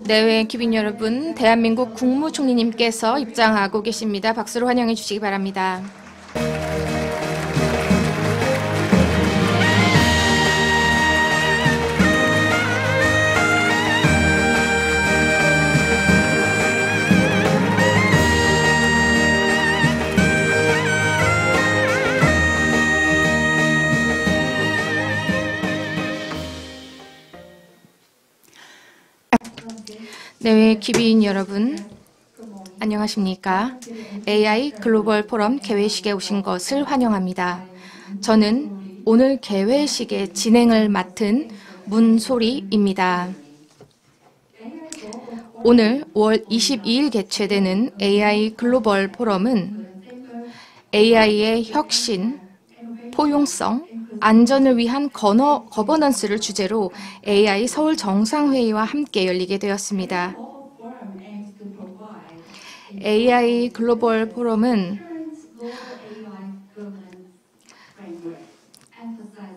내외 귀빈 여러분, 대한민국 국무총리님께서 입장하고 계십니다. 박수로 환영해 주시기 바랍니다. 내외 귀빈 여러분, 안녕하십니까? AI 글로벌 포럼 개회식에 오신 것을 환영합니다. 저는 오늘 개회식의 진행을 맡은 문소리입니다. 오늘 5월 22일 개최되는 AI 글로벌 포럼은 AI의 혁신, 포용성, 안전을 위한 거버넌스를 주제로 AI 서울 정상회의와 함께 열리게 되었습니다. AI 글로벌 포럼은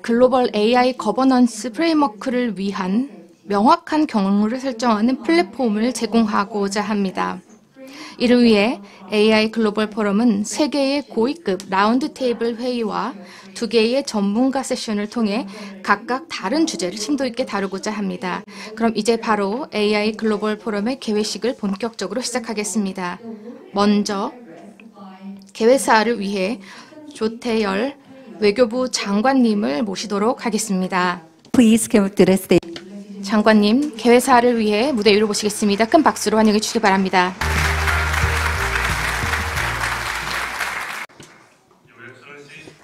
글로벌 AI 거버넌스 프레임워크를 위한 명확한 경로를 설정하는 플랫폼을 제공하고자 합니다. 이를 위해 AI 글로벌 포럼은 3개의 고위급 라운드 테이블 회의와 2개의 전문가 세션을 통해 각각 다른 주제를 심도 있게 다루고자 합니다. 그럼 이제 바로 AI 글로벌 포럼의 개회식을 본격적으로 시작하겠습니다. 먼저 개회사를 위해 조태열 외교부 장관님을 모시도록 하겠습니다. Please come to the stage. 장관님, 개회사를 위해 무대 위로 모시겠습니다. 큰 박수로 환영해 주시기 바랍니다.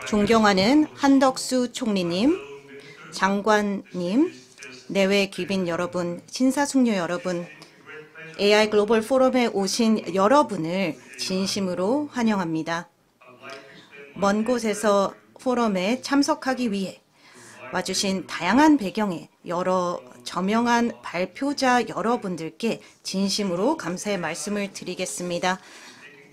존경하는 한덕수 총리님, 장관님, 내외 귀빈 여러분, 신사숙녀 여러분, AI 글로벌 포럼에 오신 여러분을 진심으로 환영합니다. 먼 곳에서 포럼에 참석하기 위해 와주신 다양한 배경의 여러 저명한 발표자 여러분들께 진심으로 감사의 말씀을 드리겠습니다.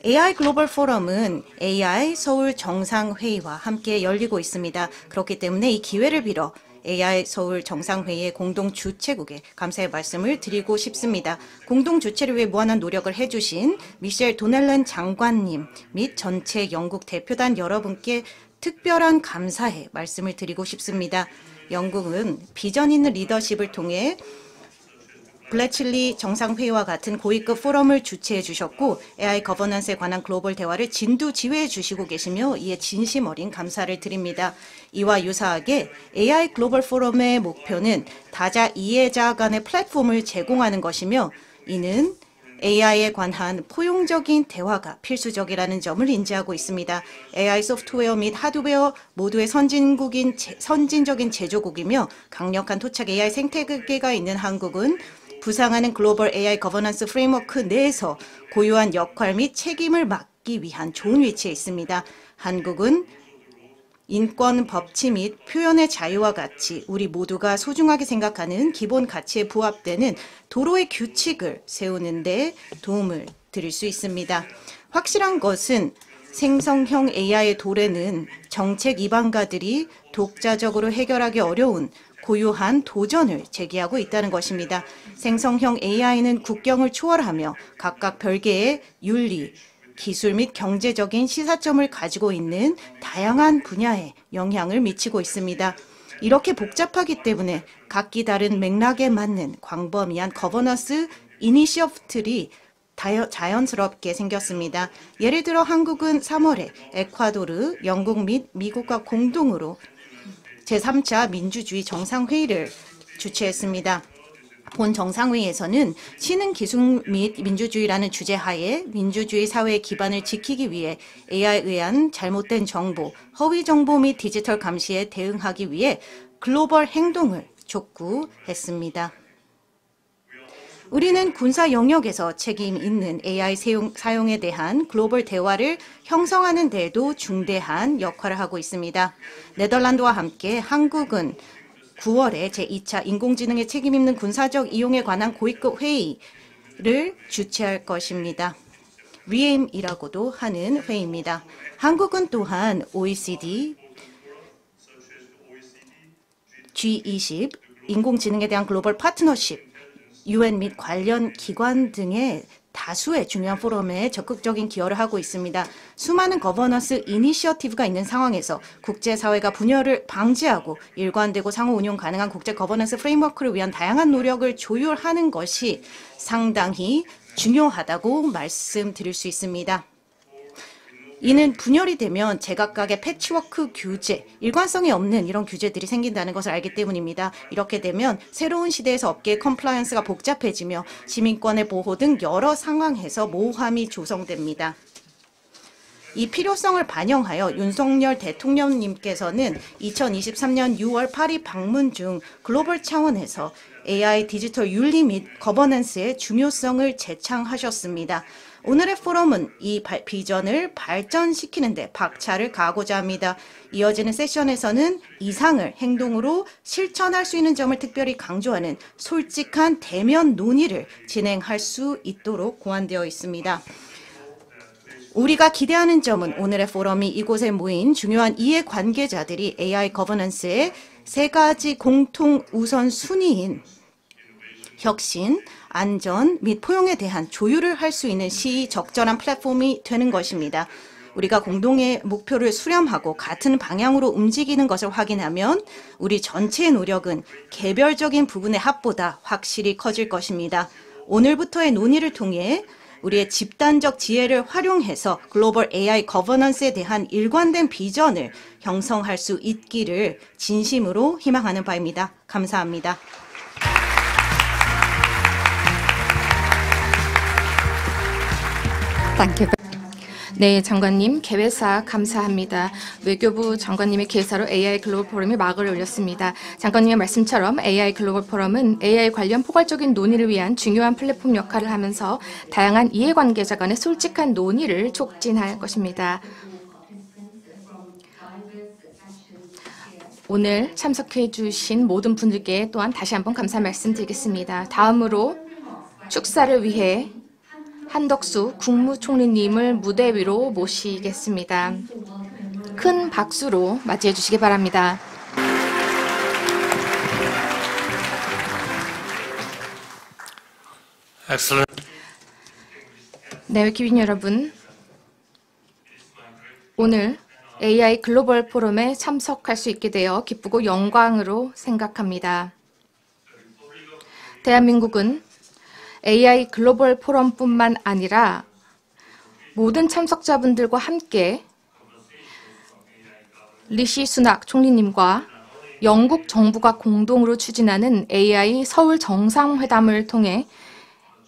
AI 글로벌 포럼은 AI 서울 정상회의와 함께 열리고 있습니다. 그렇기 때문에 이 기회를 빌어 AI 서울 정상회의의 공동 주최국에 감사의 말씀을 드리고 싶습니다. 공동 주최를 위해 무한한 노력을 해주신 미셸 도넬런 장관님 및 전체 영국 대표단 여러분께 특별한 감사의 말씀을 드리고 싶습니다. 영국은 비전 있는 리더십을 통해 블래칠리 정상회의와 같은 고위급 포럼을 주최해 주셨고 AI 거버넌스에 관한 글로벌 대화를 진두지휘해 주시고 계시며 이에 진심 어린 감사를 드립니다. 이와 유사하게 AI 글로벌 포럼의 목표는 다자 이해자 간의 플랫폼을 제공하는 것이며 이는 AI에 관한 포용적인 대화가 필수적이라는 점을 인지하고 있습니다. AI 소프트웨어 및 하드웨어 모두의 선진적인 제조국이며 강력한 토착 AI 생태계가 있는 한국은 부상하는 글로벌 AI 거버넌스 프레임워크 내에서 고유한 역할 및 책임을 맡기 위한 좋은 위치에 있습니다. 한국은 인권, 법치 및 표현의 자유와 같이 우리 모두가 소중하게 생각하는 기본 가치에 부합되는 도로의 규칙을 세우는 데 도움을 드릴 수 있습니다. 확실한 것은 생성형 AI의 도래는 정책 이방가들이 독자적으로 해결하기 어려운 고유한 도전을 제기하고 있다는 것입니다. 생성형 AI는 국경을 초월하며 각각 별개의 윤리, 기술 및 경제적인 시사점을 가지고 있는 다양한 분야에 영향을 미치고 있습니다. 이렇게 복잡하기 때문에 각기 다른 맥락에 맞는 광범위한 거버넌스 이니셔티브들이 자연스럽게 생겼습니다. 예를 들어 한국은 3월에 에콰도르, 영국 및 미국과 공동으로 제3차 민주주의 정상회의를 주최했습니다. 본 정상회의에서는 신흥 기술 및 민주주의라는 주제하에 민주주의 사회의 기반을 지키기 위해 AI에 의한 잘못된 정보, 허위 정보 및 디지털 감시에 대응하기 위해 글로벌 행동을 촉구했습니다. 우리는 군사 영역에서 책임 있는 AI 사용에 대한 글로벌 대화를 형성하는 데에도 중대한 역할을 하고 있습니다. 네덜란드와 함께 한국은 9월에 제2차 인공지능에 책임있는 군사적 이용에 관한 고위급 회의를 주최할 것입니다. REAM이라고도 하는 회의입니다. 한국은 또한 OECD, G20, 인공지능에 대한 글로벌 파트너십 UN 및 관련 기관 등의 다수의 중요한 포럼에 적극적인 기여를 하고 있습니다. 수많은 거버넌스 이니셔티브가 있는 상황에서 국제사회가 분열을 방지하고 일관되고 상호 운용 가능한 국제 거버넌스 프레임워크를 위한 다양한 노력을 조율하는 것이 상당히 중요하다고 말씀드릴 수 있습니다. 이는 분열이 되면 제각각의 패치워크 규제, 일관성이 없는 이런 규제들이 생긴다는 것을 알기 때문입니다. 이렇게 되면 새로운 시대에서 업계의 컴플라이언스가 복잡해지며 시민권의 보호 등 여러 상황에서 모호함이 조성됩니다. 이 필요성을 반영하여 윤석열 대통령님께서는 2023년 6월 파리 방문 중 글로벌 차원에서 AI 디지털 윤리 및 거버넌스의 중요성을 재창하셨습니다. 오늘의 포럼은 이 비전을 발전시키는 데 박차를 가하고자 합니다. 이어지는 세션에서는 이상을 행동으로 실천할 수 있는 점을 특별히 강조하는 솔직한 대면 논의를 진행할 수 있도록 고안되어 있습니다. 우리가 기대하는 점은 오늘의 포럼이 이곳에 모인 중요한 이해 관계자들이 AI 거버넌스의 세 가지 공통 우선순위인 혁신, 안전 및 포용에 대한 조율을 할 수 있는 시적절한 플랫폼이 되는 것입니다. 우리가 공동의 목표를 수렴하고 같은 방향으로 움직이는 것을 확인하면 우리 전체의 노력은 개별적인 부분의 합보다 확실히 커질 것입니다. 오늘부터의 논의를 통해 우리의 집단적 지혜를 활용해서 글로벌 AI 거버넌스에 대한 일관된 비전을 형성할 수 있기를 진심으로 희망하는 바입니다. 감사합니다. 네, 장관님 개회사 감사합니다. 외교부 장관님의 개사로 AI 글로벌 포럼이 막을 올렸습니다. 장관님의 말씀처럼 AI 글로벌 포럼은 AI 관련 포괄적인 논의를 위한 중요한 플랫폼 역할을 하면서 다양한 이해관계자 간의 솔직한 논의를 촉진할 것입니다. 오늘 참석해 주신 모든 분들께 또한 다시 한번 감사 말씀드리겠습니다. 다음으로 축사를 위해 한덕수 국무총리님을 무대 위로 모시겠습니다. 큰 박수로 맞이해 주시기 바랍니다. 네, 기빈 여러분, 오늘 AI 글로벌 포럼에 참석할 수 있게 되어 기쁘고 영광으로 생각합니다. 대한민국은 AI 글로벌 포럼뿐만 아니라 모든 참석자분들과 함께 리시 수낙 총리님과 영국 정부가 공동으로 추진하는 AI 서울 정상회담을 통해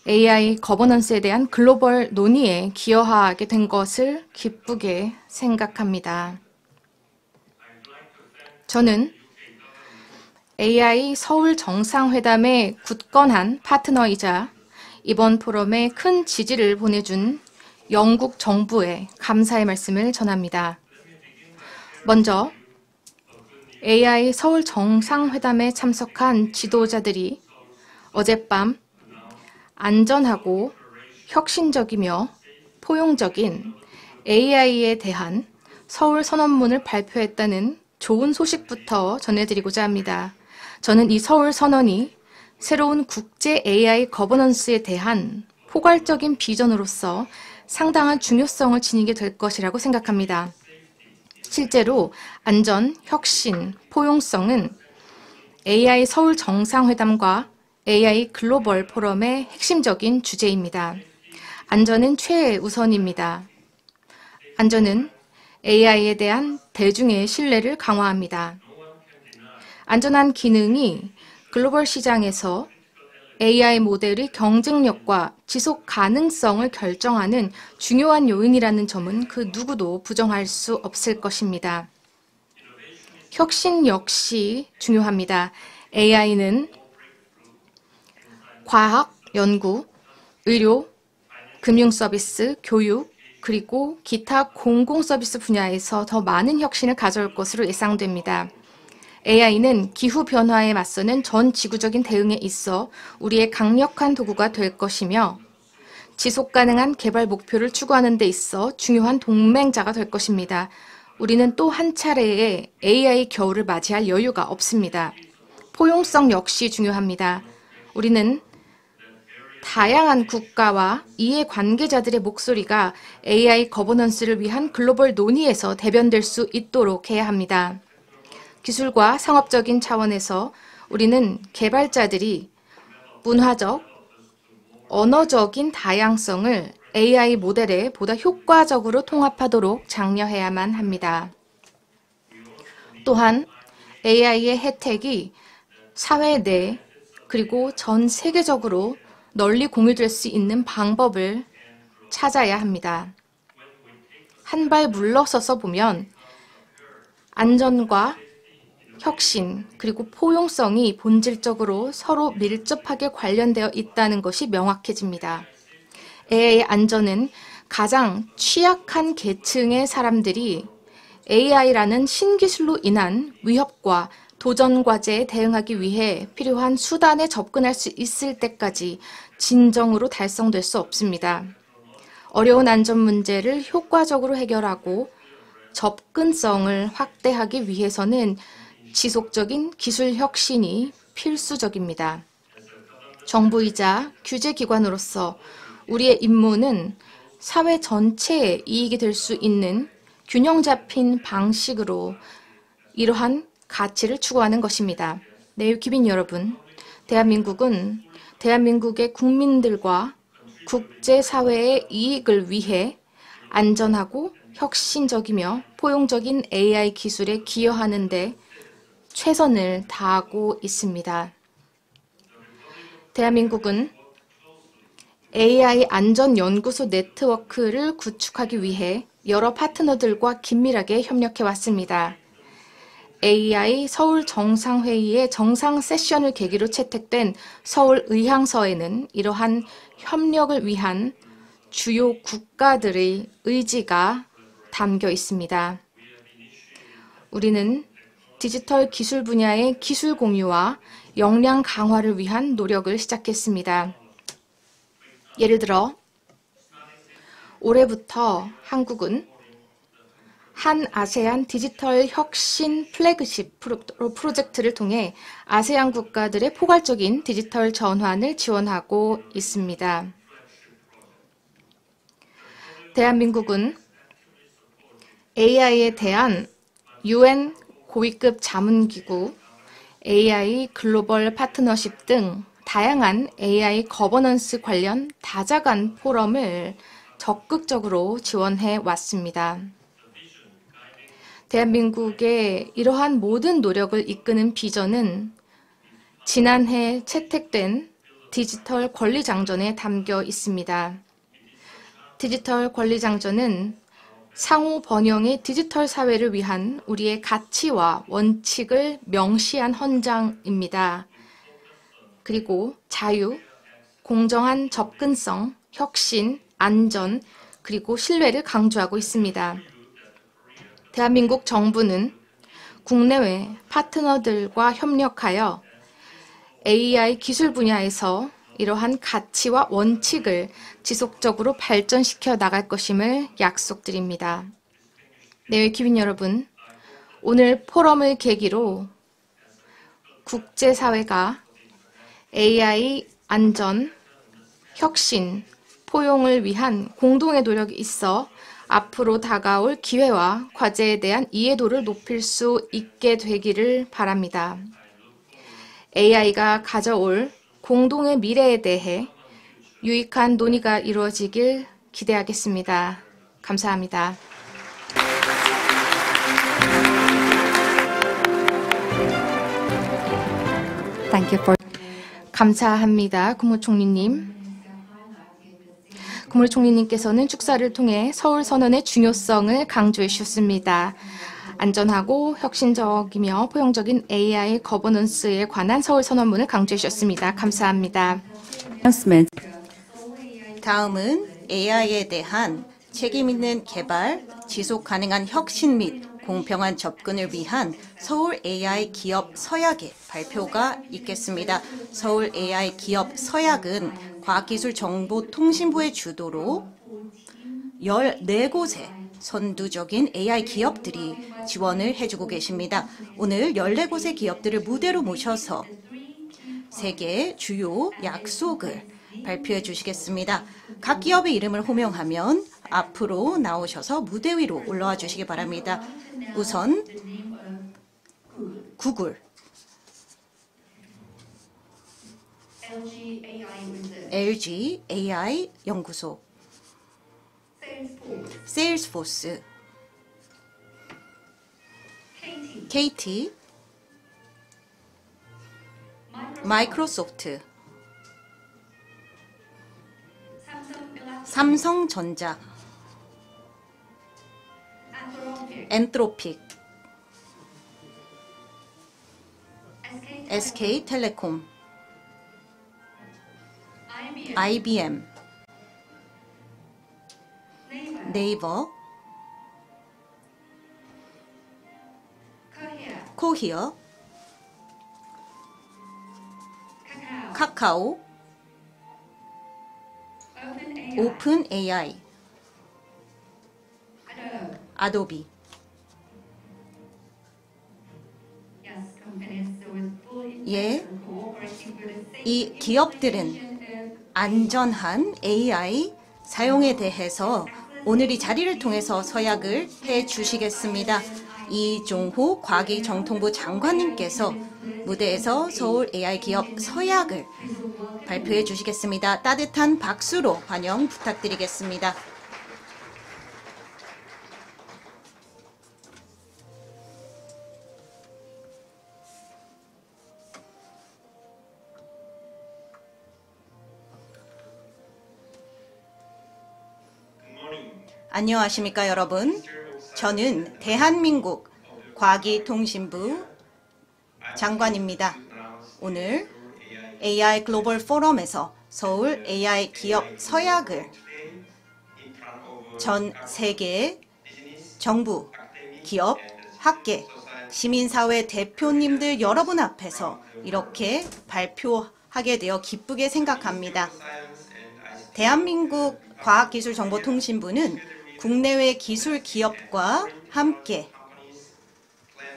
AI 거버넌스에 대한 글로벌 논의에 기여하게 된 것을 기쁘게 생각합니다. 저는 AI 서울 정상회담의 굳건한 파트너이자 이번 포럼에 큰 지지를 보내준 영국 정부에 감사의 말씀을 전합니다. 먼저 AI 서울 정상회담에 참석한 지도자들이 어젯밤 안전하고 혁신적이며 포용적인 AI에 대한 서울 선언문을 발표했다는 좋은 소식부터 전해드리고자 합니다. 저는 이 서울 선언이 새로운 국제 AI 거버넌스에 대한 포괄적인 비전으로서 상당한 중요성을 지니게 될 것이라고 생각합니다. 실제로 안전, 혁신, 포용성은 AI 서울 정상회담과 AI 글로벌 포럼의 핵심적인 주제입니다. 안전은 최우선입니다. 안전은 AI에 대한 대중의 신뢰를 강화합니다. 안전한 기능이 글로벌 시장에서 AI 모델의 경쟁력과 지속 가능성을 결정하는 중요한 요인이라는 점은 그 누구도 부정할 수 없을 것입니다. 혁신 역시 중요합니다. AI는 과학, 연구, 의료, 금융 서비스, 교육, 그리고 기타 공공 서비스 분야에서 더 많은 혁신을 가져올 것으로 예상됩니다. AI는 기후변화에 맞서는 전 지구적인 대응에 있어 우리의 강력한 도구가 될 것이며 지속가능한 개발 목표를 추구하는 데 있어 중요한 동맹자가 될 것입니다. 우리는 또 한 차례의 AI 겨울을 맞이할 여유가 없습니다. 포용성 역시 중요합니다. 우리는 다양한 국가와 이해 관계자들의 목소리가 AI 거버넌스를 위한 글로벌 논의에서 대변될 수 있도록 해야 합니다. 기술과 상업적인 차원에서 우리는 개발자들이 문화적, 언어적인 다양성을 AI 모델에 보다 효과적으로 통합하도록 장려해야만 합니다. 또한 AI의 혜택이 사회 내 그리고 전 세계적으로 널리 공유될 수 있는 방법을 찾아야 합니다. 한 발 물러서서 보면 안전과 혁신 그리고 포용성이 본질적으로 서로 밀접하게 관련되어 있다는 것이 명확해집니다. AI 안전은 가장 취약한 계층의 사람들이 AI라는 신기술로 인한 위협과 도전 과제에 대응하기 위해 필요한 수단에 접근할 수 있을 때까지 진정으로 달성될 수 없습니다. 어려운 안전 문제를 효과적으로 해결하고 접근성을 확대하기 위해서는 지속적인 기술 혁신이 필수적입니다. 정부이자 규제기관으로서 우리의 임무는 사회 전체에 이익이 될 수 있는 균형 잡힌 방식으로 이러한 가치를 추구하는 것입니다. 네, 귀빈 여러분, 대한민국은 대한민국의 국민들과 국제사회의 이익을 위해 안전하고 혁신적이며 포용적인 AI 기술에 기여하는 데 최선을 다하고 있습니다. 대한민국은 AI 안전연구소 네트워크를 구축하기 위해 여러 파트너들과 긴밀하게 협력해 왔습니다. AI 서울 정상회의의 정상 세션을 계기로 채택된 서울 의향서에는 이러한 협력을 위한 주요 국가들의 의지가 담겨 있습니다. 우리는 디지털 기술 분야의 기술 공유와 역량 강화를 위한 노력을 시작했습니다. 예를 들어 올해부터 한국은 한 아세안 디지털 혁신 플래그십 프로젝트를 통해 아세안 국가들의 포괄적인 디지털 전환을 지원하고 있습니다. 대한민국은 AI에 대한 UN 고위급 자문기구, AI 글로벌 파트너십 등 다양한 AI 거버넌스 관련 다자간 포럼을 적극적으로 지원해 왔습니다. 대한민국의 이러한 모든 노력을 이끄는 비전은 지난해 채택된 디지털 권리장전에 담겨 있습니다. 디지털 권리장전은 상호 번영의 디지털 사회를 위한 우리의 가치와 원칙을 명시한 헌장입니다. 그리고 자유, 공정한 접근성, 혁신, 안전, 그리고 신뢰를 강조하고 있습니다. 대한민국 정부는 국내외 파트너들과 협력하여 AI 기술 분야에서 이러한 가치와 원칙을 지속적으로 발전시켜 나갈 것임을 약속드립니다. 네, 귀빈 여러분, 오늘 포럼을 계기로 국제사회가 AI 안전, 혁신, 포용을 위한 공동의 노력이 있어 앞으로 다가올 기회와 과제에 대한 이해도를 높일 수 있게 되기를 바랍니다. AI가 가져올 공동의 미래에 대해 유익한 논의가 이루어지길 기대하겠습니다. 감사합니다. 감사합니다. 국무총리님. 국무총리님께서는 축사를 통해 서울선언의 중요성을 강조해 주셨습니다. 안전하고 혁신적이며 포용적인 AI 거버넌스에 관한 서울선언문을 강조해 주셨습니다. 감사합니다. 다음은 AI에 대한 책임 있는 개발, 지속 가능한 혁신 및 공평한 접근을 위한 서울 AI 기업 서약의 발표가 있겠습니다. 서울 AI 기업 서약은 과학기술정보통신부의 주도로 14곳의 선두적인 AI 기업들이 지원을 해주고 계십니다. 오늘 14곳의 기업들을 무대로 모셔서 세계의 주요 약속을 발표해 주시겠습니다. 각 기업의 이름을 호명하면 앞으로 나오셔서 무대 위로 올라와 주시기 바랍니다. 우선 구글, LG AI 연구소, 세일스포스, KT, 마이크로소프트, 삼성전자, 엔트로픽, SK텔레콤, IBM, 네이버, 코히어, 카카오, 오픈 AI, 아도비. 예, 이 기업들은 안전한 AI 사용에 대해서 오늘 이 자리를 통해서 서약을 해 주시겠습니다. 이종호 과기정통부 장관님께서 무대에서 서울 AI 기업 서약을 발표해 주시겠습니다. 따뜻한 박수로 환영 부탁드리겠습니다. 안녕하십니까 여러분. 저는 대한민국 과기통신부 장관입니다. 오늘 AI 글로벌 포럼에서 서울 AI 기업 서약을 전 세계 정부, 기업, 학계, 시민사회 대표님들 여러분 앞에서 이렇게 발표하게 되어 기쁘게 생각합니다. 대한민국 과학기술정보통신부는 국내외 기술 기업과 함께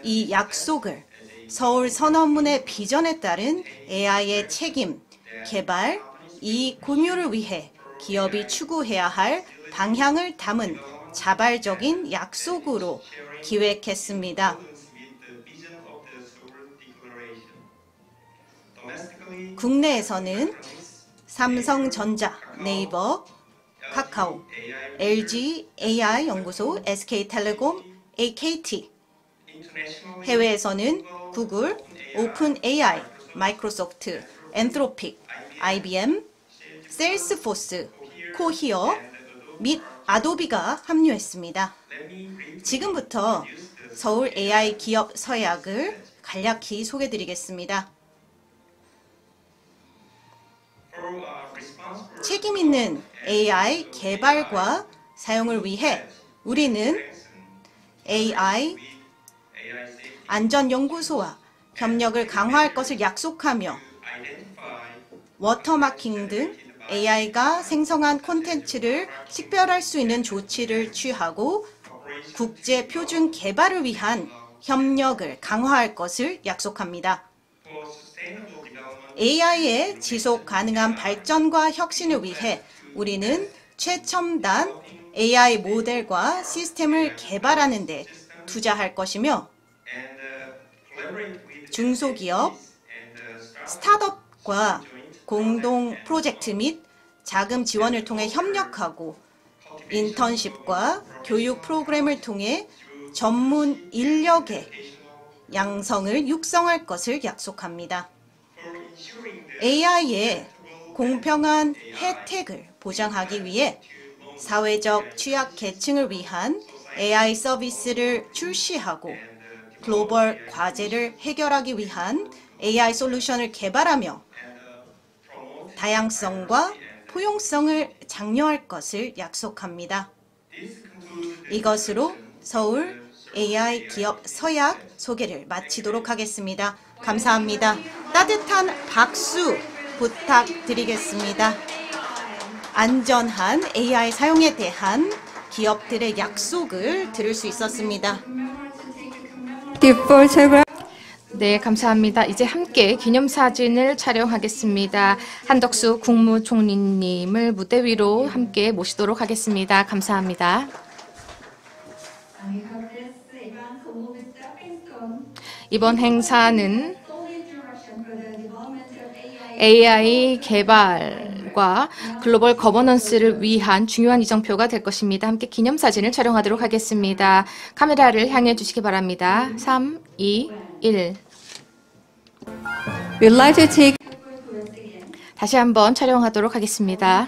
이 약속을 서울 선언문의 비전에 따른 AI의 책임, 개발, 이익 공유를 위해 기업이 추구해야 할 방향을 담은 자발적인 약속으로 기획했습니다. 국내에서는 삼성전자, 네이버, 카카오, LG AI 연구소, SK텔레콤, AKT, 해외에서는 구글, 오픈 AI, 마이크로소프트, 엔트로픽, IBM, 세일스포스, 코히어 및 아도비가 합류했습니다. 지금부터 서울 AI 기업 서약을 간략히 소개드리겠습니다. 책임 있는 AI 개발과 사용을 위해 우리는 AI 안전연구소와 협력을 강화할 것을 약속하며 워터마킹 등 AI가 생성한 콘텐츠를 식별할 수 있는 조치를 취하고 국제 표준 개발을 위한 협력을 강화할 것을 약속합니다. AI의 지속 가능한 발전과 혁신을 위해 우리는 최첨단 AI 모델과 시스템을 개발하는 데 투자할 것이며 중소기업, 스타트업과 공동 프로젝트 및 자금 지원을 통해 협력하고 인턴십과 교육 프로그램을 통해 전문 인력의 양성을 육성할 것을 약속합니다. AI의 공평한 혜택을 보장하기 위해 사회적 취약계층을 위한 AI 서비스를 출시하고 글로벌 과제를 해결하기 위한 AI 솔루션을 개발하며 다양성과 포용성을 장려할 것을 약속합니다. 이것으로 서울 AI 기업 서약 소개를 마치도록 하겠습니다. 감사합니다. 따뜻한 박수 부탁드리겠습니다. 안전한 AI 사용에 대한 기업들의 약속을 들을 수 있었습니다. 네, 감사합니다. 이제 함께 기념사진을 촬영하겠습니다. 한덕수 국무총리님을 무대 위로 함께 모시도록 하겠습니다. 감사합니다. 이번 행사는 AI 개발과 글로벌 거버넌스를 위한 중요한 이정표가 될 것입니다. 함께 기념사진을 촬영하도록 하겠습니다. 카메라를 향해 주시기 바랍니다. 3, 2, 1. We'd like to take 다시 한번 촬영하도록 하겠습니다.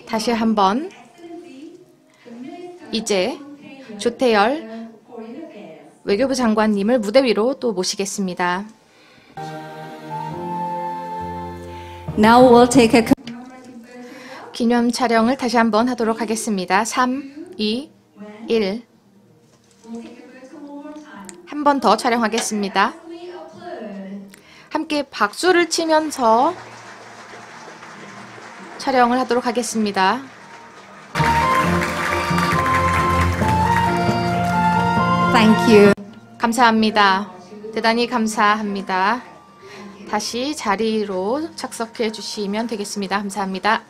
다시 한번 이제 조태열 외교부 장관님을 무대 위로 또 모시겠습니다. now we'll take a 기념 촬영을 다시 한번 하도록 하겠습니다. 3, 2, 1. 한 번 더 촬영하겠습니다. 함께 박수를 치면서 촬영을 하도록 하겠습니다. thank you. 감사합니다. 대단히 감사합니다. 다시 자리로 착석해 주시면 되겠습니다. 감사합니다.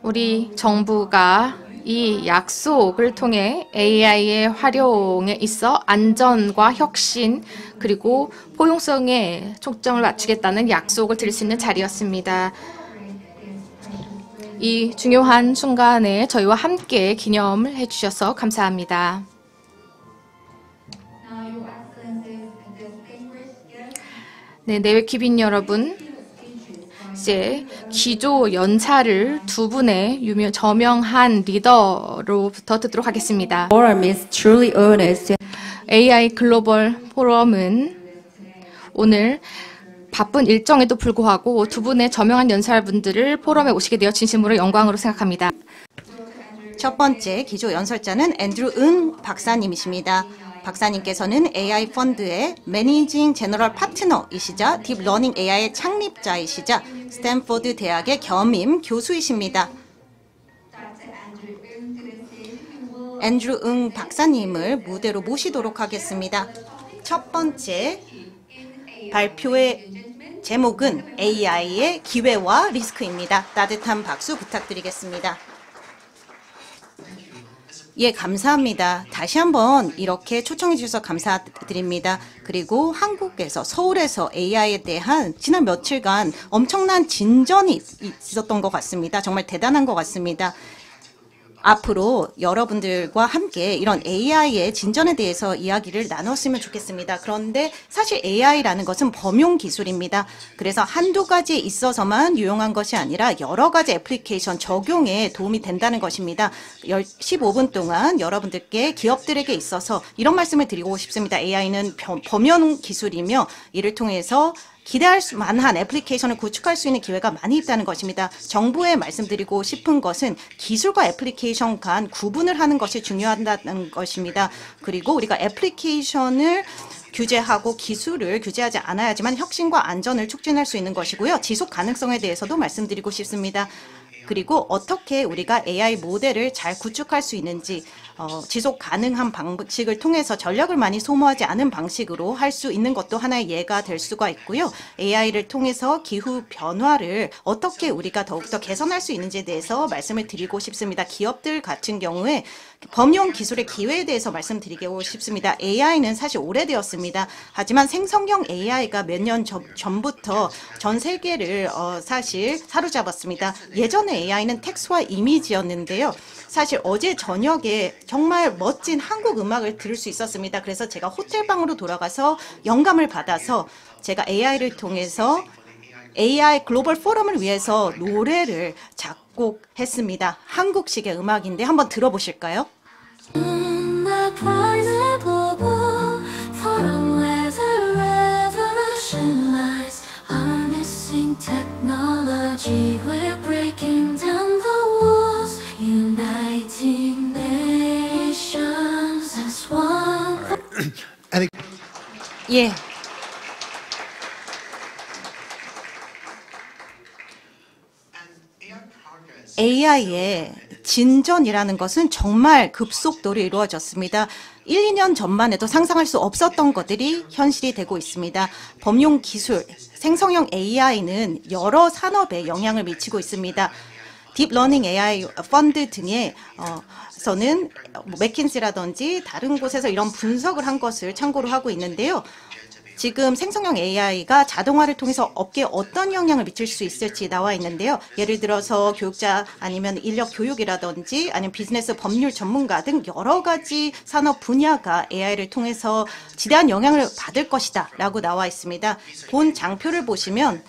우리 정부가 이 약속을 통해 AI의 활용에 있어 안전과 혁신 그리고 포용성에 초점을 맞추겠다는 약속을 드릴 수 있는 자리였습니다. 이 중요한 순간에 저희와 함께 기념을 해주셔서 감사합니다. 네, 내외 귀빈 여러분, 이제 기조 연사를 두 분의 저명한 리더로부터 듣도록 하겠습니다. Forum is truly earnest. AI 글로벌 포럼은 오늘 바쁜 일정에도 불구하고 두 분의 저명한 연설분들을 포럼에 오시게 되어 진심으로 영광으로 생각합니다. 첫 번째 기조 연설자는 앤드루 응 박사님이십니다. 박사님께서는 AI 펀드의 매니징 제너럴 파트너이시자 딥러닝 AI의 창립자이시자 스탠포드 대학의 겸임 교수이십니다. 앤드루 응 박사님을 무대로 모시도록 하겠습니다. 첫 번째 발표의 제목은 AI의 기회와 리스크입니다. 따뜻한 박수 부탁드리겠습니다. 예, 감사합니다. 다시 한번 이렇게 초청해 주셔서 감사드립니다. 그리고 한국에서, 서울에서 AI에 대한 지난 며칠간 엄청난 진전이 있었던 것 같습니다. 정말 대단한 것 같습니다. 앞으로 여러분들과 함께 이런 AI의 진전에 대해서 이야기를 나눴으면 좋겠습니다. 그런데 사실 AI라는 것은 범용 기술입니다. 그래서 한두 가지에 있어서만 유용한 것이 아니라 여러 가지 애플리케이션 적용에 도움이 된다는 것입니다. 15분 동안 여러분들께 기업들에게 있어서 이런 말씀을 드리고 싶습니다. AI는 범용 기술이며 이를 통해서 기대할 만한 애플리케이션을 구축할 수 있는 기회가 많이 있다는 것입니다. 정부에 말씀드리고 싶은 것은 기술과 애플리케이션 간 구분을 하는 것이 중요하다는 것입니다. 그리고 우리가 애플리케이션을 규제하고 기술을 규제하지 않아야지만 혁신과 안전을 촉진할 수 있는 것이고요. 지속 가능성에 대해서도 말씀드리고 싶습니다. 그리고 어떻게 우리가 AI 모델을 잘 구축할 수 있는지 지속 가능한 방식을 통해서 전력을 많이 소모하지 않은 방식으로 할 수 있는 것도 하나의 예가 될 수가 있고요. AI를 통해서 기후 변화를 어떻게 우리가 더욱더 개선할 수 있는지에 대해서 말씀을 드리고 싶습니다. 기업들 같은 경우에 범용 기술의 기회에 대해서 말씀드리고 싶습니다. AI는 사실 오래되었습니다. 하지만 생성형 AI가 몇 년 전부터 전 세계를 사실 사로잡았습니다. 예전에 AI는 텍스트와 이미지였는데요. 사실 어제 저녁에 정말 멋진 한국 음악을 들을 수 있었습니다. 그래서 제가 호텔방으로 돌아가서 영감을 받아서 제가 AI를 통해서 AI 글로벌 포럼을 위해서 노래를 작곡했습니다. 한국식의 음악인데 한번 들어보실까요? 예. AI의 진전이라는 것은 정말 급속도로 이루어졌습니다. 1, 2년 전만 해도 상상할 수 없었던 것들이 현실이 되고 있습니다. 범용 기술, 생성형 AI는 여러 산업에 영향을 미치고 있습니다. 딥러닝 AI 펀드 등에 서는 맥킨시라든지 다른 곳에서 이런 분석을 한 것을 참고로 하고 있는데요. 지금 생성형 AI가 자동화를 통해서 업계에 어떤 영향을 미칠 수 있을지 나와 있는데요. 예를 들어서 교육자 아니면 인력 교육이라든지 아니면 비즈니스 법률 전문가 등 여러 가지 산업 분야가 AI를 통해서 지대한 영향을 받을 것이다 라고 나와 있습니다. 본 장표를 보시면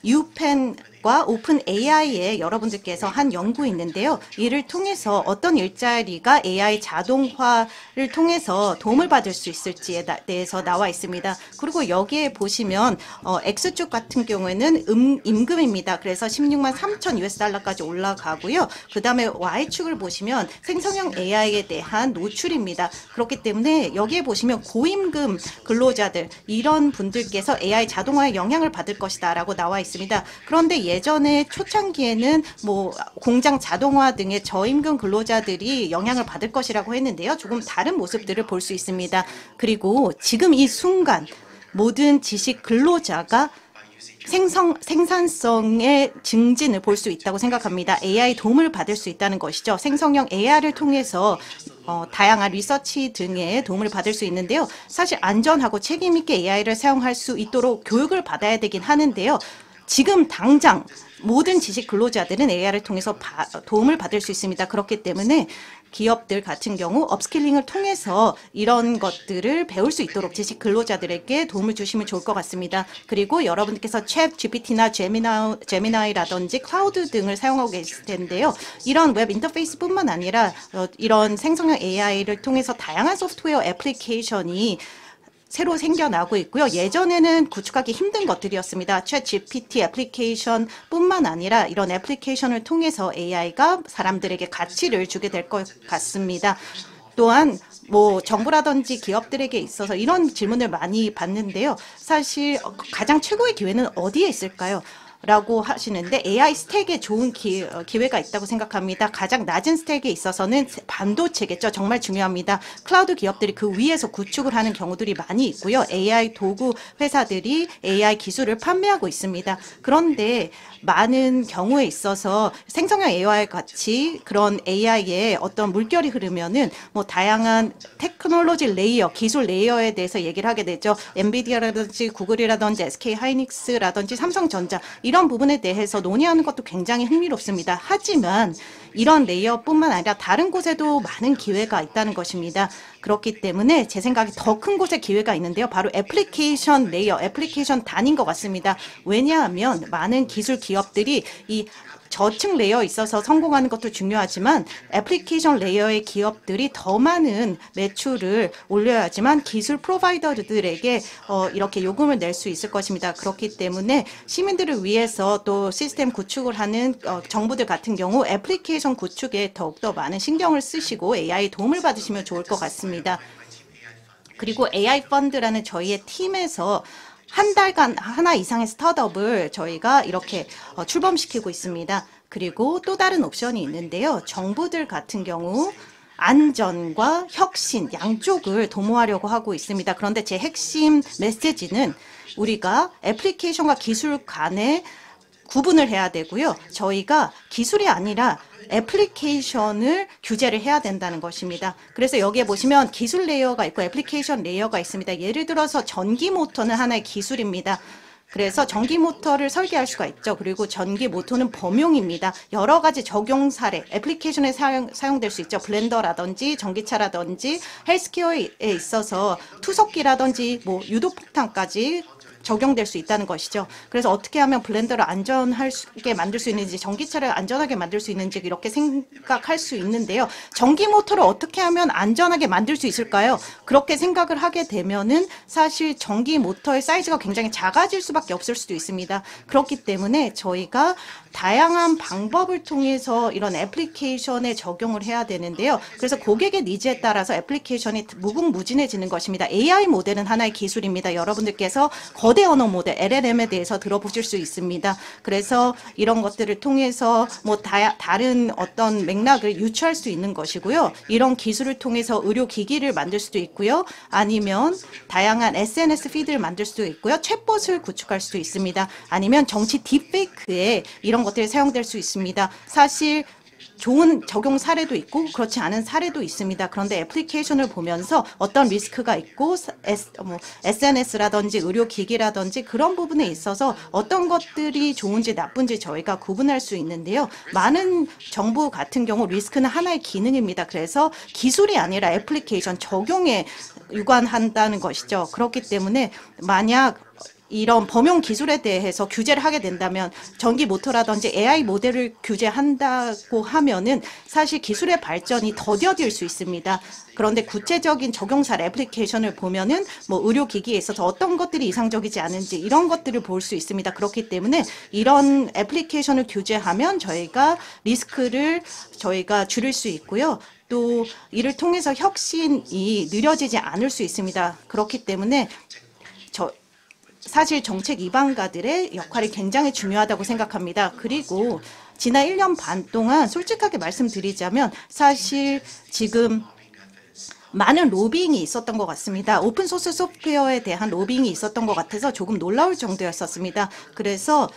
유펜과 오픈 AI에 여러분들께서 한 연구 있는데요. 이를 통해서 어떤 일자리가 AI 자동화를 통해서 도움을 받을 수 있을지에 대해서 나와 있습니다. 그리고 여기에 보시면 X축 같은 경우에는 임금입니다. 그래서 16만 3천 US달러까지 올라가고요. 그 다음에 Y축을 보시면 생성형 AI에 대한 노출입니다. 그렇기 때문에 여기에 보시면 고임금 근로자들 이런 분들께서 AI 자동화에 영향을 받을 것이다 라고 나와 있습니다. 그런데 예전에 초창기에는 뭐 공장 자동화 등의 저임금 근로자들이 영향을 받을 것이라고 했는데요. 조금 다른 모습들을 볼 수 있습니다. 그리고 지금 이 순간 모든 지식 근로자가 생산성의 증진을 볼 수 있다고 생각합니다. AI 도움을 받을 수 있다는 것이죠. 생성형 AI를 통해서 다양한 리서치 등의 도움을 받을 수 있는데요. 사실 안전하고 책임있게 AI를 사용할 수 있도록 교육을 받아야 되긴 하는데요. 지금 당장 모든 지식 근로자들은 AI를 통해서 도움을 받을 수 있습니다. 그렇기 때문에 기업들 같은 경우 업스킬링을 통해서 이런 것들을 배울 수 있도록 지식 근로자들에게 도움을 주시면 좋을 것 같습니다. 그리고 여러분께서 챗 GPT나 제미나이라든지 클라우드 등을 사용하고 계실 텐데요. 이런 웹 인터페이스뿐만 아니라 이런 생성형 AI를 통해서 다양한 소프트웨어 애플리케이션이 새로 생겨나고 있고요. 예전에는 구축하기 힘든 것들이었습니다. 챗 GPT 애플리케이션뿐만 아니라 이런 애플리케이션을 통해서 AI가 사람들에게 가치를 주게 될 것 같습니다. 또한 뭐 정부라든지 기업들에게 있어서 이런 질문을 많이 받는데요. 사실 가장 최고의 기회는 어디에 있을까요? 라고 하시는데 AI 스택에 좋은 기회가 있다고 생각합니다. 가장 낮은 스택에 있어서는 반도체겠죠. 정말 중요합니다. 클라우드 기업들이 그 위에서 구축을 하는 경우들이 많이 있고요. AI 도구 회사들이 AI 기술을 판매하고 있습니다. 그런데 많은 경우에 있어서 생성형 AI 같이 그런 AI에 어떤 물결이 흐르면은 뭐 다양한 테크놀로지 레이어, 기술 레이어에 대해서 얘기를 하게 되죠. 엔비디아라든지 구글이라든지 SK 하이닉스라든지 삼성전자 이런 부분에 대해서 논의하는 것도 굉장히 흥미롭습니다. 하지만 이런 레이어뿐만 아니라 다른 곳에도 많은 기회가 있다는 것입니다. 그렇기 때문에 제 생각에 더 큰 곳에 기회가 있는데요. 바로 애플리케이션 레이어, 애플리케이션 단인 것 같습니다. 왜냐하면 많은 기술 기업들이 이 저층 레이어에 있어서 성공하는 것도 중요하지만 애플리케이션 레이어의 기업들이 더 많은 매출을 올려야지만 기술 프로바이더들에게 이렇게 요금을 낼 수 있을 것입니다. 그렇기 때문에 시민들을 위해서 또 시스템 구축을 하는 정부들 같은 경우 애플리케이션 구축에 더욱더 많은 신경을 쓰시고 AI 도움을 받으시면 좋을 것 같습니다. 그리고 AI 펀드라는 저희의 팀에서 한 달간 하나 이상의 스타트업을 저희가 이렇게 출범시키고 있습니다. 그리고 또 다른 옵션이 있는데요. 정부들 같은 경우 안전과 혁신 양쪽을 도모하려고 하고 있습니다. 그런데 제 핵심 메시지는 우리가 애플리케이션과 기술 간의 구분을 해야 되고요. 저희가 기술이 아니라 애플리케이션을 규제를 해야 된다는 것입니다. 그래서 여기에 보시면 기술 레이어가 있고 애플리케이션 레이어가 있습니다. 예를 들어서 전기 모터는 하나의 기술입니다. 그래서 전기 모터를 설계할 수가 있죠. 그리고 전기 모터는 범용입니다. 여러 가지 적용 사례, 애플리케이션에 사용될 수 있죠. 블렌더라든지 전기차라든지 헬스케어에 있어서 투석기라든지 뭐 유도폭탄까지 적용될 수 있다는 것이죠. 그래서 어떻게 하면 블렌더를 안전하게 만들 수 있는지, 전기차를 안전하게 만들 수 있는지 이렇게 생각할 수 있는데요. 전기 모터를 어떻게 하면 안전하게 만들 수 있을까요? 그렇게 생각을 하게 되면은 사실 전기 모터의 사이즈가 굉장히 작아질 수밖에 없을 수도 있습니다. 그렇기 때문에 저희가 다양한 방법을 통해서 이런 애플리케이션에 적용을 해야 되는데요. 그래서 고객의 니즈에 따라서 애플리케이션이 무궁무진해지는 것입니다. AI 모델은 하나의 기술입니다. 여러분들께서 거대 거대 언어 모델 LLM에 대해서 들어보실 수 있습니다. 그래서 이런 것들을 통해서 뭐 다른 어떤 맥락을 유추할 수 있는 것이고요. 이런 기술을 통해서 의료기기를 만들 수도 있고요. 아니면 다양한 SNS 피드를 만들 수도 있고요. 챗봇을 구축할 수도 있습니다. 아니면 정치 딥페이크에 이런 것들이 사용될 수 있습니다. 사실 좋은 적용 사례도 있고 그렇지 않은 사례도 있습니다. 그런데 애플리케이션을 보면서 어떤 리스크가 있고 SNS라든지 의료기기라든지 그런 부분에 있어서 어떤 것들이 좋은지 나쁜지 저희가 구분할 수 있는데요. 많은 정부 같은 경우 리스크는 하나의 기능입니다. 그래서 기술이 아니라 애플리케이션 적용에 유관한다는 것이죠. 그렇기 때문에 만약 이런 범용 기술에 대해서 규제를 하게 된다면 전기 모터라든지 AI 모델을 규제한다고 하면은 사실 기술의 발전이 더뎌질 수 있습니다. 그런데 구체적인 적용 사례 애플리케이션을 보면은 뭐 의료기기에 있어서 어떤 것들이 이상적이지 않은지 이런 것들을 볼 수 있습니다. 그렇기 때문에 이런 애플리케이션을 규제하면 저희가 리스크를 줄일 수 있고요. 또 이를 통해서 혁신이 느려지지 않을 수 있습니다. 그렇기 때문에 사실 정책 이방가들의 역할이 굉장히 중요하다고 생각합니다. 그리고 지난 1년 반 동안 솔직하게 말씀드리자면 사실 지금 많은 로비잉이 있었던 것 같습니다. 오픈소스 소프트웨어에 대한 로비잉이 있었던 것 같아서 조금 놀라울 정도였었습니다. 그래서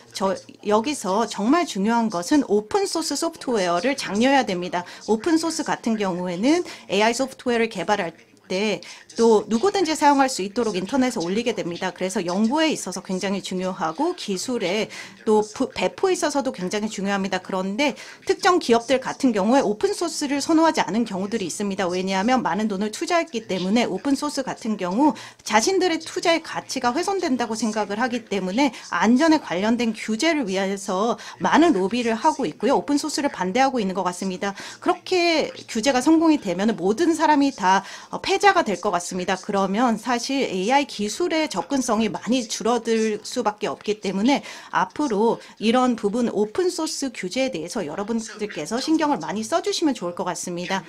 여기서 정말 중요한 것은 오픈소스 소프트웨어를 장려해야 됩니다. 오픈소스 같은 경우에는 AI 소프트웨어를 개발할 때 또 누구든지 사용할 수 있도록 인터넷에 올리게 됩니다. 그래서 연구에 있어서 굉장히 중요하고 기술에 또 배포에 있어서도 굉장히 중요합니다. 그런데 특정 기업들 같은 경우에 오픈소스를 선호하지 않은 경우들이 있습니다. 왜냐하면 많은 돈을 투자했기 때문에 오픈소스 같은 경우 자신들의 투자의 가치가 훼손된다고 생각을 하기 때문에 안전에 관련된 규제를 위해서 많은 로비를 하고 있고요. 오픈소스를 반대하고 있는 것 같습니다. 그렇게 규제가 성공이 되면 모든 사람이 다 패자가 될 것 같습니다. 그러면 사실 AI 기술의 접근성이 많이 줄어들 수밖에 없기 때문에 앞으로 이런 부분 오픈소스 규제에 대해서 여러분들께서 신경을 많이 써주시면 좋을 것 같습니다.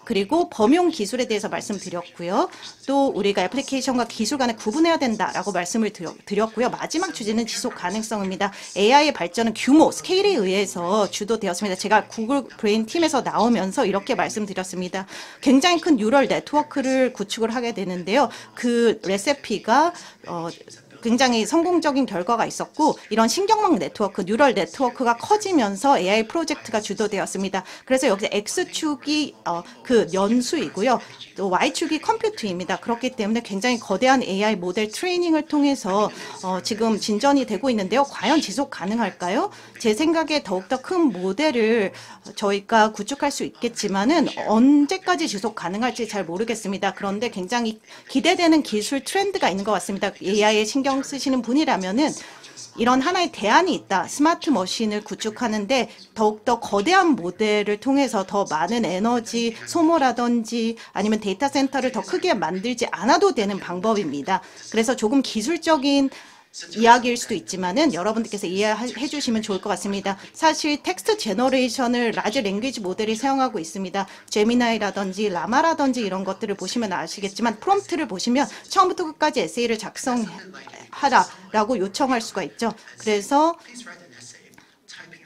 그리고 범용 기술에 대해서 말씀드렸고요. 또 우리가 애플리케이션과 기술 간에 구분해야 된다라고 말씀을 드렸고요. 마지막 주제는 지속 가능성입니다. AI의 발전은 규모, 스케일에 의해서 주도되었습니다. 제가 구글 브레인 팀에서 나오면서 이렇게 말씀드렸습니다. 굉장히 큰 뉴럴 네트워크를 구축을 하게 되는데요. 그 레시피가 굉장히 성공적인 결과가 있었고 이런 신경망 네트워크, 뉴럴 네트워크가 커지면서 AI 프로젝트가 주도되었습니다. 그래서 여기서 X축이 그 연수이고요. 또 Y축이 컴퓨트입니다. 그렇기 때문에 굉장히 거대한 AI 모델 트레이닝을 통해서 지금 진전이 되고 있는데요. 과연 지속 가능할까요? 제 생각에 더욱더 큰 모델을 저희가 구축할 수 있겠지만은 언제까지 지속 가능할지 잘 모르겠습니다. 그런데 굉장히 기대되는 기술 트렌드가 있는 것 같습니다. AI에 신경 쓰시는 분이라면은 이런 하나의 대안이 있다. 스마트 머신을 구축하는데 더욱더 거대한 모델을 통해서 더 많은 에너지 소모라든지 아니면 데이터 센터를 더 크게 만들지 않아도 되는 방법입니다. 그래서 조금 기술적인 이야기일 수도 있지만은 여러분들께서 이해해 주시면 좋을 것 같습니다. 사실 텍스트 제너레이션을 라지 랭귀지 모델이 사용하고 있습니다. 제미나이라든지 라마라든지 이런 것들을 보시면 아시겠지만 프롬프트를 보시면 처음부터 끝까지 에세이를 작성하라라고 요청할 수가 있죠. 그래서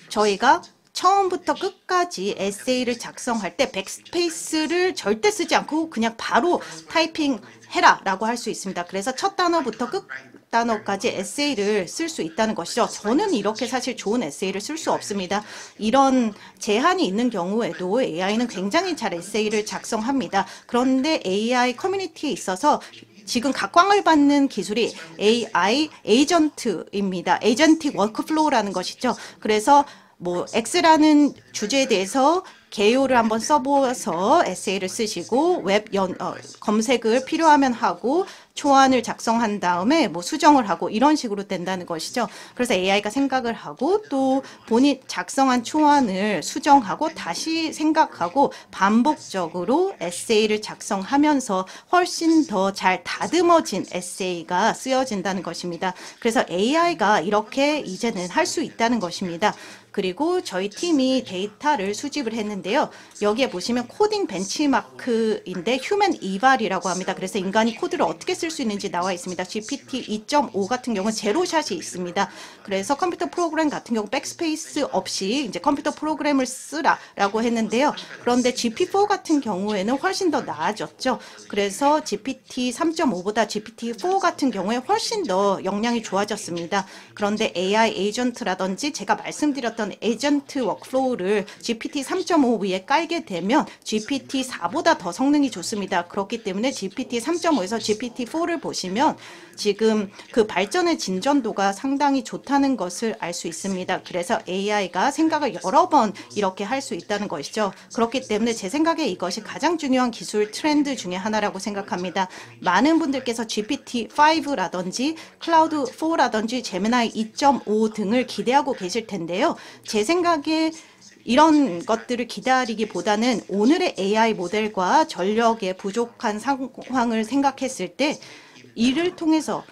저희가 처음부터 끝까지 에세이를 작성할 때 백스페이스를 절대 쓰지 않고 그냥 바로 타이핑 해라라고 할 수 있습니다. 그래서 첫 단어부터 끝 단어까지 에세이를 쓸 수 있다는 것이죠. 저는 이렇게 사실 좋은 에세이를 쓸 수 없습니다. 이런 제한이 있는 경우에도 AI는 굉장히 잘 에세이를 작성합니다. 그런데 AI 커뮤니티에 있어서 지금 각광을 받는 기술이 AI 에이전트입니다. 에이전틱 워크플로우라는 것이죠. 그래서 뭐 X라는 주제에 대해서 개요를 한번 써보아서 에세이를 쓰시고 웹 검색을 필요하면 하고 초안을 작성한 다음에 뭐 수정을 하고 이런 식으로 된다는 것이죠. 그래서 AI가 생각을 하고 또 본인 작성한 초안을 수정하고 다시 생각하고 반복적으로 에세이를 작성하면서 훨씬 더 잘 다듬어진 에세이가 쓰여진다는 것입니다. 그래서 AI가 이렇게 이제는 할 수 있다는 것입니다. 그리고 저희 팀이 데이터를 수집을 했는데요. 여기에 보시면 코딩 벤치마크인데 휴먼 이발이라고 합니다. 그래서 인간이 코드를 어떻게 쓸 수 있는지 나와 있습니다. GPT 2.5 같은 경우는 제로샷이 있습니다. 그래서 컴퓨터 프로그램 같은 경우 백스페이스 없이 이제 컴퓨터 프로그램을 쓰라라고 했는데요. 그런데 GPT-4 같은 경우에는 훨씬 더 나아졌죠. 그래서 GPT 3.5보다 GPT-4 같은 경우에 훨씬 더 역량이 좋아졌습니다. 그런데 AI 에이전트라든지 제가 말씀드렸던 에이전트 워크플로우를 GPT 3.5 위에 깔게 되면 GPT 4보다 더 성능이 좋습니다. 그렇기 때문에 GPT 3.5에서 GPT 4를 보시면 지금 그 발전의 진전도가 상당히 좋다는 것을 알 수 있습니다. 그래서 AI가 생각을 여러 번 이렇게 할 수 있다는 것이죠. 그렇기 때문에 제 생각에 이것이 가장 중요한 기술 트렌드 중에 하나라고 생각합니다. 많은 분들께서 GPT-5라든지 클라우드4라든지 제미나이 2.5 등을 기대하고 계실 텐데요. 제 생각에 이런 것들을 기다리기보다는 오늘의 AI 모델과 전력의 부족한 상황을 생각했을 때 이를 통해서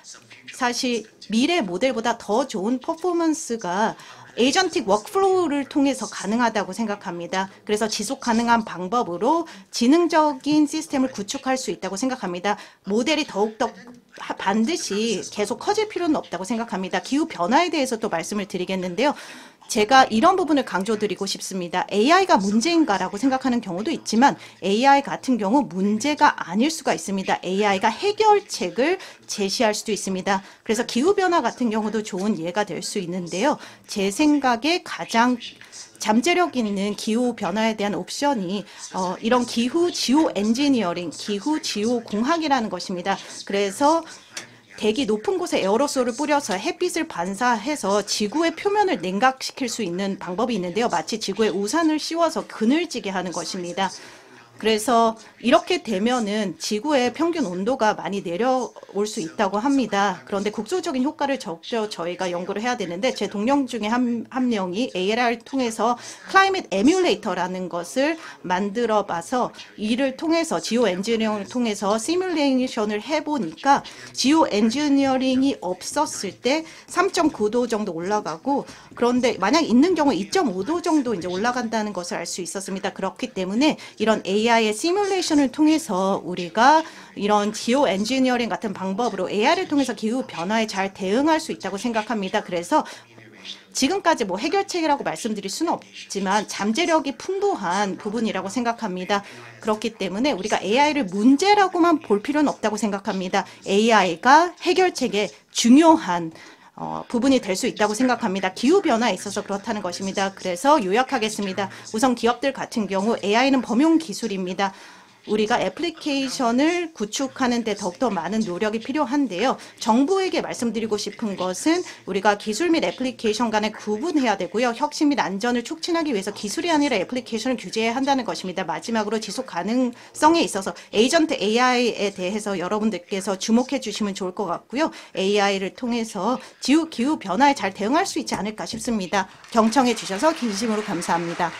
사실 미래 모델보다 더 좋은 퍼포먼스가 에이전틱 워크플로우를 통해서 가능하다고 생각합니다. 그래서 지속 가능한 방법으로 지능적인 시스템을 구축할 수 있다고 생각합니다. 모델이 더욱더 반드시 계속 커질 필요는 없다고 생각합니다. 기후 변화에 대해서 또 말씀을 드리겠는데요. 제가 이런 부분을 강조드리고 싶습니다. AI가 문제인가라고 생각하는 경우도 있지만 AI 같은 경우 문제가 아닐 수가 있습니다. AI가 해결책을 제시할 수도 있습니다. 그래서 기후변화 같은 경우도 좋은 예가 될 수 있는데요. 제 생각에 가장 잠재력 있는 기후 변화에 대한 옵션이 이런 기후 지오 엔지니어링, 기후 지오 공학이라는 것입니다. 그래서 대기 높은 곳에 에어로솔을 뿌려서 햇빛을 반사해서 지구의 표면을 냉각시킬 수 있는 방법이 있는데요. 마치 지구에 우산을 씌워서 그늘지게 하는 것입니다. 그래서 이렇게 되면은 지구의 평균 온도가 많이 내려올 수 있다고 합니다. 그런데 국소적인 효과를 적죠. 저희가 연구를 해야 되는데 제 동료 중에 한 명이 AR을 통해서 클라이밋 에뮬레이터라는 것을 만들어 봐서 이를 통해서 지오 엔지니어링을 통해서 시뮬레이션을 해보니까 지오 엔지니어링이 없었을 때 3.9도 정도 올라가고 그런데 만약 있는 경우 2.5도 정도 이제 올라간다는 것을 알 수 있었습니다. 그렇기 때문에 이런 AI의 시뮬레이션을 통해서 우리가 이런 지오 엔지니어링 같은 방법으로 AI를 통해서 기후 변화에 잘 대응할 수 있다고 생각합니다. 그래서 지금까지 뭐 해결책이라고 말씀드릴 수는 없지만 잠재력이 풍부한 부분이라고 생각합니다. 그렇기 때문에 우리가 AI를 문제라고만 볼 필요는 없다고 생각합니다. AI가 해결책의 중요한 부분이 될 수 있다고 생각합니다. 기후변화에 있어서 그렇다는 것입니다. 그래서 요약하겠습니다. 우선 기업들 같은 경우 AI는 범용 기술입니다. 우리가 애플리케이션을 구축하는 데 더욱더 많은 노력이 필요한데요. 정부에게 말씀드리고 싶은 것은 우리가 기술 및 애플리케이션 간에 구분해야 되고요. 혁신 및 안전을 촉진하기 위해서 기술이 아니라 애플리케이션을 규제해야 한다는 것입니다. 마지막으로 지속 가능성에 있어서 에이전트 AI에 대해서 여러분들께서 주목해 주시면 좋을 것 같고요. AI를 통해서 기후 변화에 잘 대응할 수 있지 않을까 싶습니다. 경청해 주셔서 진심으로 감사합니다.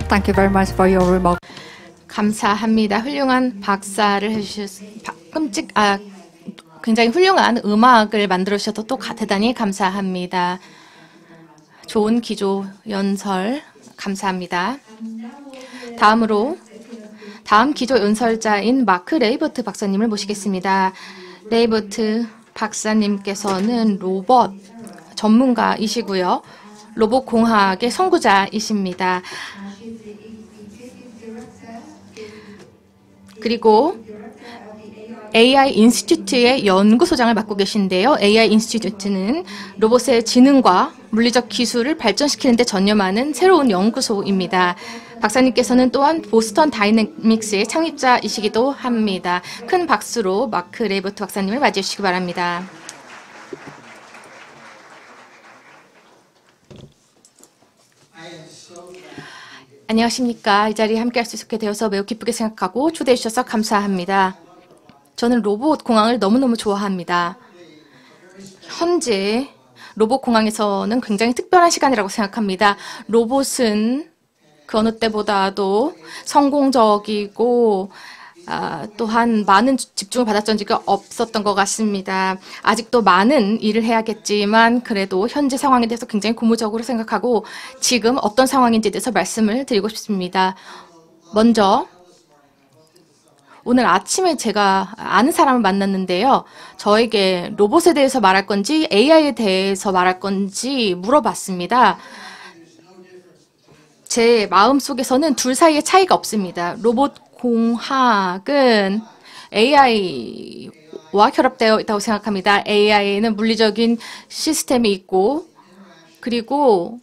Thank you very much for your remark. 감사합니다. 훌륭한 박사를 굉장히 훌륭한 음악을 만들어 주셔서 또 대단히 감사합니다. 좋은 기조 연설 감사합니다. 다음 기조 연설자인 마크 레이버트 박사님을 모시겠습니다. 레이버트 박사님께서는 로봇 전문가이시고요. 로봇 공학의 선구자이십니다. 그리고 AI 인스티튜트의 연구소장을 맡고 계신데요. AI 인스티튜트는 로봇의 지능과 물리적 기술을 발전시키는 데 전념하는 새로운 연구소입니다. 박사님께서는 또한 보스턴 다이내믹스의 창립자이시기도 합니다. 큰 박수로 마크 레이버트 박사님을 맞이해 주시기 바랍니다. 안녕하십니까. 이 자리에 함께할 수 있게 되어서 매우 기쁘게 생각하고 초대해 주셔서 감사합니다. 저는 로봇 공학을 너무너무 좋아합니다. 현재 로봇 공학에서는 굉장히 특별한 시간이라고 생각합니다. 로봇은 그 어느 때보다도 성공적이고 또한 많은 집중을 받았던 적이 없었던 것 같습니다. 아직도 많은 일을 해야겠지만 그래도 현재 상황에 대해서 굉장히 고무적으로 생각하고 지금 어떤 상황인지에 대해서 말씀을 드리고 싶습니다. 먼저 오늘 아침에 제가 아는 사람을 만났는데요. 저에게 로봇에 대해서 말할 건지 AI에 대해서 말할 건지 물어봤습니다. 제 마음속에서는 둘 사이에 차이가 없습니다. 로봇 공학은 AI와 결합되어 있다고 생각합니다. AI에는 물리적인 시스템이 있고 그리고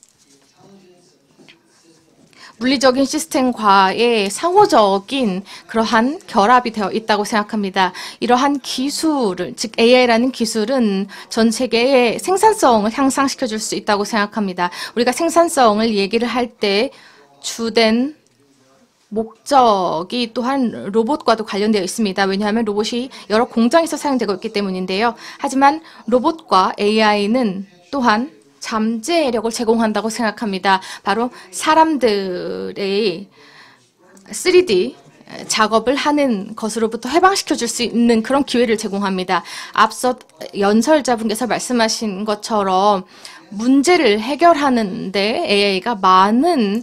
물리적인 시스템과의 상호적인 그러한 결합이 되어 있다고 생각합니다. 이러한 기술을, 즉 AI라는 기술은 전 세계의 생산성을 향상시켜 줄 수 있다고 생각합니다. 우리가 생산성을 얘기를 할 때 주된 목적이 또한 로봇과도 관련되어 있습니다. 왜냐하면 로봇이 여러 공장에서 사용되고 있기 때문인데요. 하지만 로봇과 AI는 또한 잠재력을 제공한다고 생각합니다. 바로 사람들의 3D 작업을 하는 것으로부터 해방시켜 줄 수 있는 그런 기회를 제공합니다. 앞서 연설자분께서 말씀하신 것처럼 문제를 해결하는 데 AI가 많은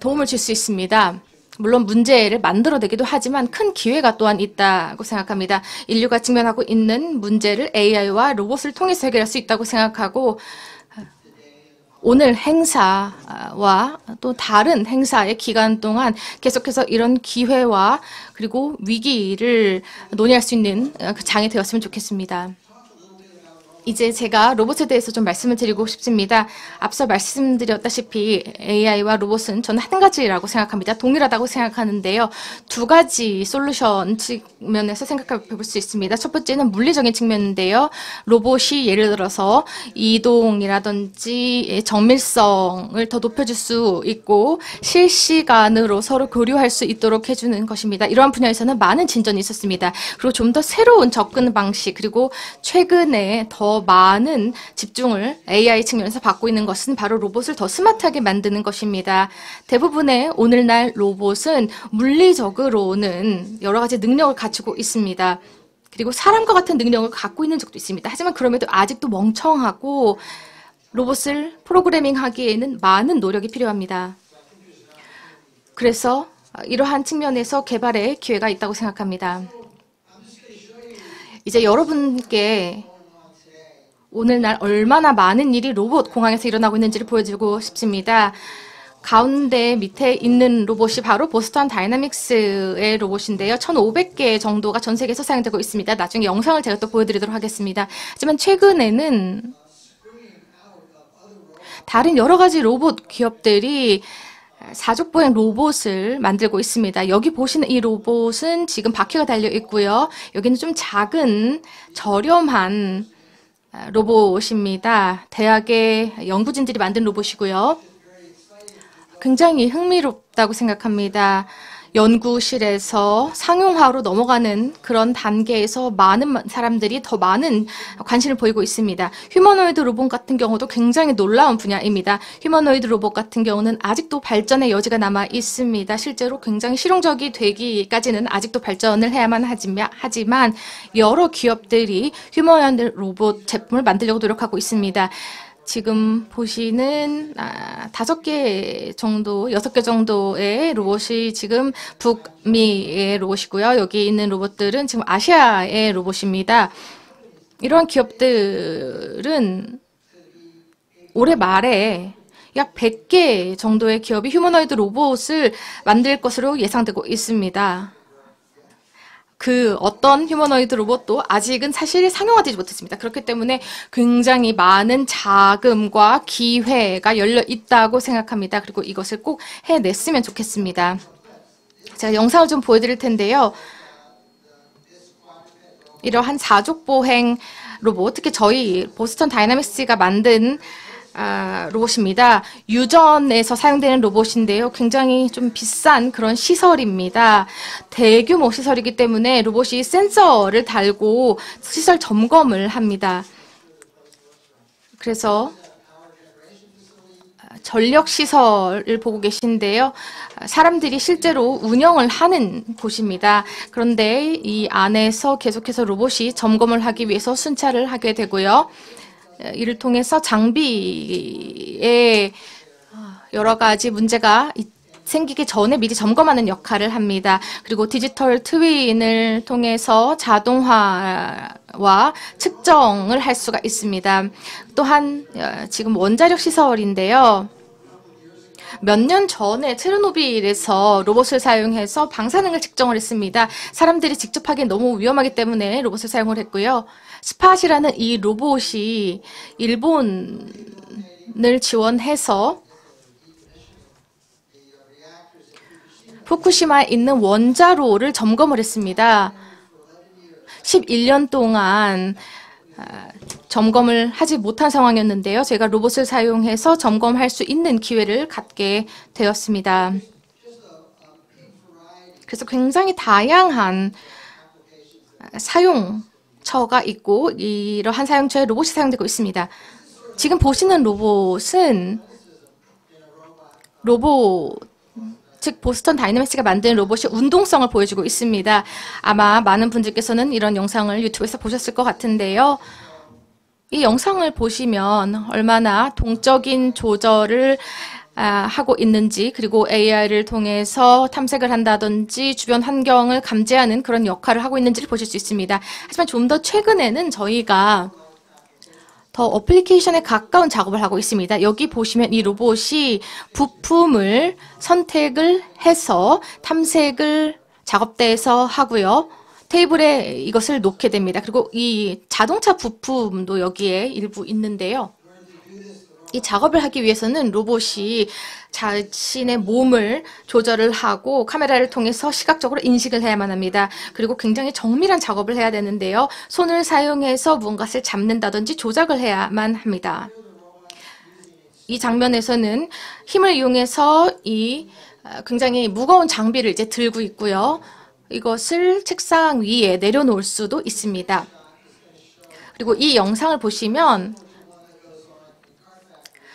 도움을 줄 수 있습니다. 물론 문제를 만들어내기도 하지만 큰 기회가 또한 있다고 생각합니다. 인류가 직면하고 있는 문제를 AI와 로봇을 통해서 해결할 수 있다고 생각하고 오늘 행사와 또 다른 행사의 기간 동안 계속해서 이런 기회와 그리고 위기를 논의할 수 있는 그 장이 되었으면 좋겠습니다. 이제 제가 로봇에 대해서 좀 말씀을 드리고 싶습니다. 앞서 말씀드렸다시피 AI와 로봇은 저는 한 가지라고 생각합니다. 동일하다고 생각하는데요. 두 가지 솔루션 측면에서 생각해 볼 수 있습니다. 첫 번째는 물리적인 측면인데요. 로봇이 예를 들어서 이동이라든지 정밀성을 더 높여줄 수 있고 실시간으로 서로 교류할 수 있도록 해주는 것입니다. 이러한 분야에서는 많은 진전이 있었습니다. 그리고 좀 더 새로운 접근 방식 그리고 최근에 더 많은 집중을 AI 측면에서 받고 있는 것은 바로 로봇을 더 스마트하게 만드는 것입니다. 대부분의 오늘날 로봇은 물리적으로는 여러 가지 능력을 갖추고 있습니다. 그리고 사람과 같은 능력을 갖고 있는 적도 있습니다. 하지만 그럼에도 아직도 멍청하고 로봇을 프로그래밍하기에는 많은 노력이 필요합니다. 그래서 이러한 측면에서 개발의 기회가 있다고 생각합니다. 이제 여러분께 오늘날 얼마나 많은 일이 로봇 공항에서 일어나고 있는지를 보여주고 싶습니다. 가운데 밑에 있는 로봇이 바로 보스턴 다이나믹스의 로봇인데요. 1,500개 정도가 전 세계에서 사용되고 있습니다. 나중에 영상을 제가 또 보여드리도록 하겠습니다. 하지만 최근에는 다른 여러 가지 로봇 기업들이 사족보행 로봇을 만들고 있습니다. 여기 보시는 이 로봇은 지금 바퀴가 달려 있고요. 여기는 좀 작은 저렴한 로봇입니다. 대학의 연구진들이 만든 로봇이고요. 굉장히 흥미롭다고 생각합니다. 연구실에서 상용화로 넘어가는 그런 단계에서 많은 사람들이 더 많은 관심을 보이고 있습니다. 휴머노이드 로봇 같은 경우도 굉장히 놀라운 분야입니다. 휴머노이드 로봇 같은 경우는 아직도 발전의 여지가 남아 있습니다. 실제로 굉장히 실용적이 되기까지는 아직도 발전을 해야만 하지만 여러 기업들이 휴머노이드 로봇 제품을 만들려고 노력하고 있습니다. 지금 보시는 5개 정도, 6개 정도의 로봇이 지금 북미의 로봇이고요. 여기 있는 로봇들은 지금 아시아의 로봇입니다. 이러한 기업들은 올해 말에 약 100개 정도의 기업이 휴머노이드 로봇을 만들 것으로 예상되고 있습니다. 그 어떤 휴머노이드 로봇도 아직은 사실 상용화되지 못했습니다. 그렇기 때문에 굉장히 많은 자금과 기회가 열려 있다고 생각합니다. 그리고 이것을 꼭 해냈으면 좋겠습니다. 제가 영상을 좀 보여드릴 텐데요. 이러한 사족보행 로봇, 특히 저희 보스턴 다이나믹스가 만든 로봇입니다. 유전에서 사용되는 로봇인데요. 굉장히 좀 비싼 그런 시설입니다. 대규모 시설이기 때문에 로봇이 센서를 달고 시설 점검을 합니다. 그래서 전력 시설을 보고 계신데요. 사람들이 실제로 운영을 하는 곳입니다. 그런데 이 안에서 계속해서 로봇이 점검을 하기 위해서 순찰을 하게 되고요. 이를 통해서 장비에 여러 가지 문제가 생기기 전에 미리 점검하는 역할을 합니다. 그리고 디지털 트윈을 통해서 자동화와 측정을 할 수가 있습니다. 또한 지금 원자력 시설인데요. 몇 년 전에 체르노빌에서 로봇을 사용해서 방사능을 측정을 했습니다. 사람들이 직접 하기엔 너무 위험하기 때문에 로봇을 사용을 했고요. 스팟이라는 이 로봇이 일본을 지원해서 후쿠시마에 있는 원자로를 점검을 했습니다. 11년 동안 점검을 하지 못한 상황이었는데요. 제가 로봇을 사용해서 점검할 수 있는 기회를 갖게 되었습니다. 그래서 굉장히 다양한 사용처가 있고 이러한 사용처에 로봇이 사용되고 있습니다. 지금 보시는 로봇은 즉 보스턴 다이내믹스가 만든 로봇이 운동성을 보여주고 있습니다. 아마 많은 분들께서는 이런 영상을 유튜브에서 보셨을 것 같은데요. 이 영상을 보시면 얼마나 동적인 조절을 하고 있는지, 그리고 AI를 통해서 탐색을 한다든지 주변 환경을 감지하는 그런 역할을 하고 있는지를 보실 수 있습니다. 하지만 좀 더 최근에는 저희가 더 어플리케이션에 가까운 작업을 하고 있습니다. 여기 보시면 이 로봇이 부품을 선택을 해서 탐색을 작업대에서 하고요. 테이블에 이것을 놓게 됩니다. 그리고 이 자동차 부품도 여기에 일부 있는데요. 이 작업을 하기 위해서는 로봇이 자신의 몸을 조절을 하고 카메라를 통해서 시각적으로 인식을 해야만 합니다. 그리고 굉장히 정밀한 작업을 해야 되는데요. 손을 사용해서 무언가를 잡는다든지 조작을 해야만 합니다. 이 장면에서는 힘을 이용해서 이 굉장히 무거운 장비를 이제 들고 있고요. 이것을 책상 위에 내려놓을 수도 있습니다. 그리고 이 영상을 보시면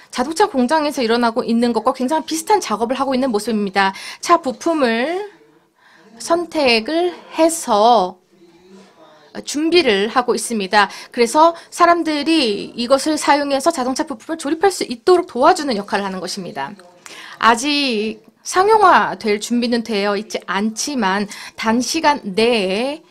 자동차 공장에서 일어나고 있는 것과 굉장히 비슷한 작업을 하고 있는 모습입니다. 차 부품을 선택을 해서 준비를 하고 있습니다. 그래서 사람들이 이것을 사용해서 자동차 부품을 조립할 수 있도록 도와주는 역할을 하는 것입니다. 아직 상용화될 준비는 되어 있지 않지만 단시간 내에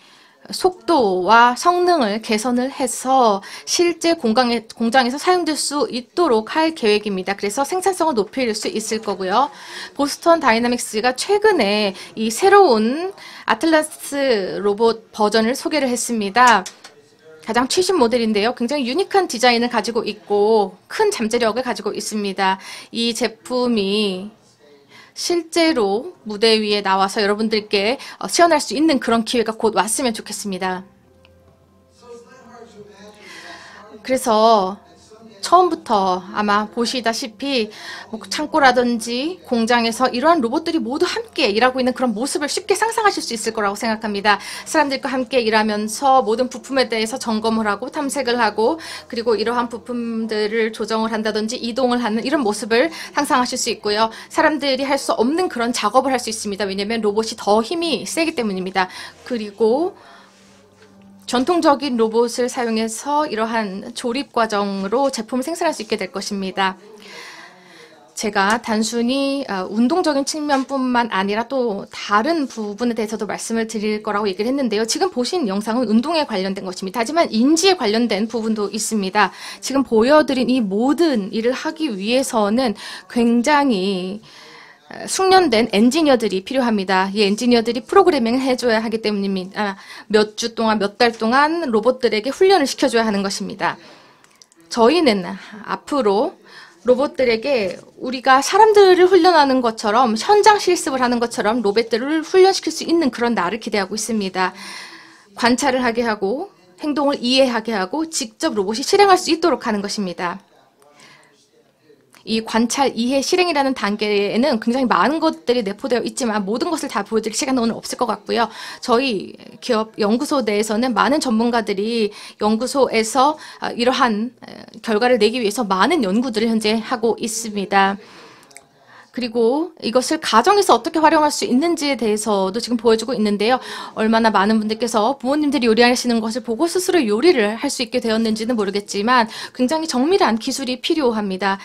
속도와 성능을 개선을 해서 실제 공장에서 사용될 수 있도록 할 계획입니다. 그래서 생산성을 높일 수 있을 거고요. 보스턴 다이내믹스가 최근에 이 새로운 아틀라스 로봇 버전을 소개를 했습니다. 가장 최신 모델인데요. 굉장히 유니크한 디자인을 가지고 있고 큰 잠재력을 가지고 있습니다. 이 제품이 실제로 무대 위에 나와서 여러분들께 시연할 수 있는 그런 기회가 곧 왔으면 좋겠습니다. 그래서 처음부터 아마 보시다시피 창고라든지 공장에서 이러한 로봇들이 모두 함께 일하고 있는 그런 모습을 쉽게 상상하실 수 있을 거라고 생각합니다. 사람들과 함께 일하면서 모든 부품에 대해서 점검을 하고 탐색을 하고 그리고 이러한 부품들을 조정을 한다든지 이동을 하는 이런 모습을 상상하실 수 있고요. 사람들이 할 수 없는 그런 작업을 할 수 있습니다. 왜냐하면 로봇이 더 힘이 세기 때문입니다. 그리고 전통적인 로봇을 사용해서 이러한 조립 과정으로 제품을 생산할 수 있게 될 것입니다. 제가 단순히 운동적인 측면뿐만 아니라 또 다른 부분에 대해서도 말씀을 드릴 거라고 얘기를 했는데요. 지금 보신 영상은 운동에 관련된 것입니다. 하지만 인지에 관련된 부분도 있습니다. 지금 보여드린 이 모든 일을 하기 위해서는 굉장히 숙련된 엔지니어들이 필요합니다. 이 엔지니어들이 프로그래밍을 해줘야 하기 때문입니다. 몇 주 동안, 몇 달 동안 로봇들에게 훈련을 시켜줘야 하는 것입니다. 저희는 앞으로 로봇들에게 우리가 사람들을 훈련하는 것처럼 현장 실습을 하는 것처럼 로봇들을 훈련시킬 수 있는 그런 날을 기대하고 있습니다. 관찰을 하게 하고 행동을 이해하게 하고 직접 로봇이 실행할 수 있도록 하는 것입니다. 이 관찰, 이해, 실행이라는 단계에는 굉장히 많은 것들이 내포되어 있지만 모든 것을 다 보여드릴 시간은 오늘 없을 것 같고요. 저희 기업 연구소 내에서는 많은 전문가들이 연구소에서 이러한 결과를 내기 위해서 많은 연구들을 현재 하고 있습니다. 그리고 이것을 가정에서 어떻게 활용할 수 있는지에 대해서도 지금 보여주고 있는데요. 얼마나 많은 분들께서 부모님들이 요리하시는 것을 보고 스스로 요리를 할 수 있게 되었는지는 모르겠지만 굉장히 정밀한 기술이 필요합니다.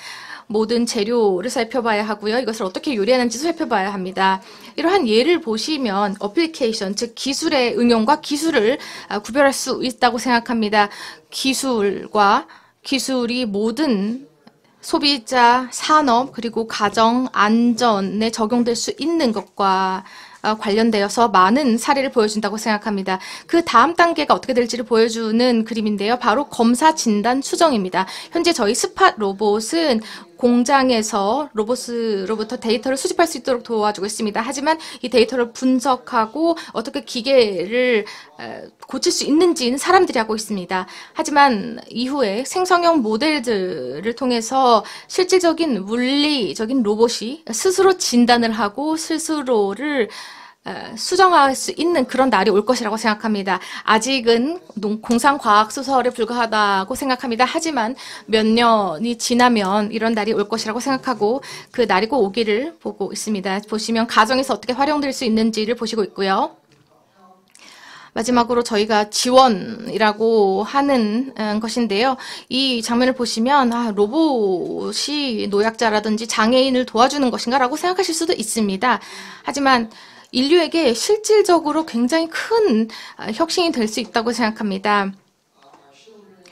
모든 재료를 살펴봐야 하고요. 이것을 어떻게 요리하는지도 살펴봐야 합니다. 이러한 예를 보시면 어플리케이션, 즉 기술의 응용과 기술을 구별할 수 있다고 생각합니다. 기술이 모든 소비자, 산업, 그리고 가정, 안전에 적용될 수 있는 것과 관련되어서 많은 사례를 보여준다고 생각합니다. 그 다음 단계가 어떻게 될지를 보여주는 그림인데요. 바로 검사, 진단, 수정입니다. 현재 저희 스팟 로봇은 공장에서 로봇으로부터 데이터를 수집할 수 있도록 도와주고 있습니다. 하지만 이 데이터를 분석하고 어떻게 기계를 고칠 수 있는지는 사람들이 하고 있습니다. 하지만 이후에 생성형 모델들을 통해서 실질적인 물리적인 로봇이 스스로 진단을 하고 스스로를 수정할 수 있는 그런 날이 올 것이라고 생각합니다. 아직은 공상과학 소설에 불과하다고 생각합니다. 하지만 몇 년이 지나면 이런 날이 올 것이라고 생각하고 그 날이 꼭 오기를 보고 있습니다. 보시면 가정에서 어떻게 활용될 수 있는지를 보시고 있고요. 마지막으로 저희가 지원이라고 하는 것인데요. 이 장면을 보시면 로봇이 노약자라든지 장애인을 도와주는 것인가 라고 생각하실 수도 있습니다. 하지만 인류에게 실질적으로 굉장히 큰 혁신이 될 수 있다고 생각합니다.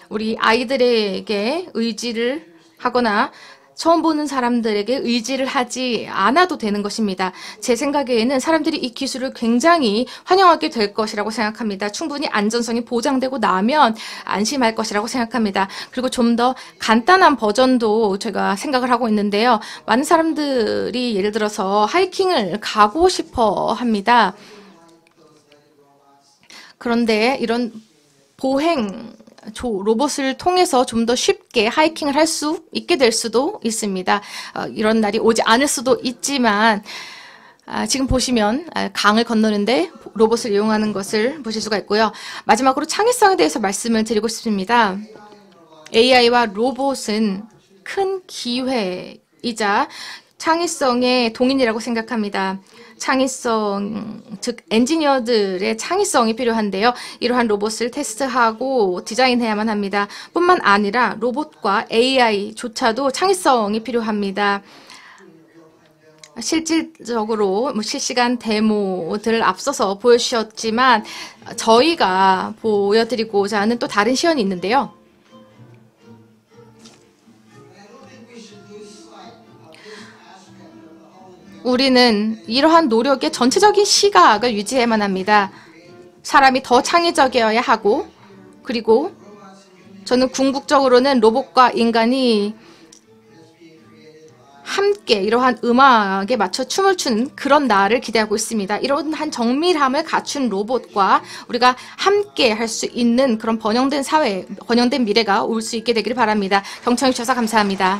우리 아이들에게 의지를 하거나 처음 보는 사람들에게 의지를 하지 않아도 되는 것입니다. 제 생각에는 사람들이 이 기술을 굉장히 환영하게 될 것이라고 생각합니다. 충분히 안전성이 보장되고 나면 안심할 것이라고 생각합니다. 그리고 좀 더 간단한 버전도 제가 생각을 하고 있는데요. 많은 사람들이 예를 들어서 하이킹을 가고 싶어 합니다. 그런데 이런 보행 로봇을 통해서 좀 더 쉽게 하이킹을 할 수 있게 될 수도 있습니다. 이런 날이 오지 않을 수도 있지만 지금 보시면 강을 건너는데 로봇을 이용하는 것을 보실 수가 있고요. 마지막으로 창의성에 대해서 말씀을 드리고 싶습니다. AI와 로봇은 큰 기회이자 창의성의 동인이라고 생각합니다. 창의성, 즉 엔지니어들의 창의성이 필요한데요. 이러한 로봇을 테스트하고 디자인해야만 합니다. 뿐만 아니라 로봇과 AI조차도 창의성이 필요합니다. 실질적으로 실시간 데모들을 앞서서 보여주셨지만 저희가 보여드리고자 하는 또 다른 시연이 있는데요. 우리는 이러한 노력의 전체적인 시각을 유지해야만 합니다. 사람이 더 창의적이어야 하고, 그리고 저는 궁극적으로는 로봇과 인간이 함께 이러한 음악에 맞춰 춤을 추는 그런 날을 기대하고 있습니다. 이런 한 정밀함을 갖춘 로봇과 우리가 함께 할 수 있는 그런 번영된 사회, 번영된 미래가 올 수 있게 되기를 바랍니다. 경청해 주셔서 감사합니다.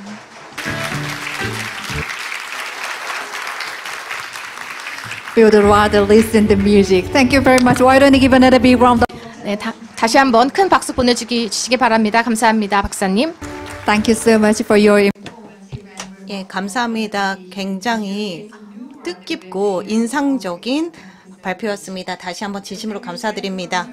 We would rather listen to music. Thank you very much. Why don't you give another big round of... 네, 다시 한번 큰 박수 보내주시기 바랍니다. 감사합니다, 박사님. Thank you so much for your... 예, 감사합니다. 굉장히 뜻깊고 인상적인 발표였습니다. 다시 한번 진심으로 감사드립니다.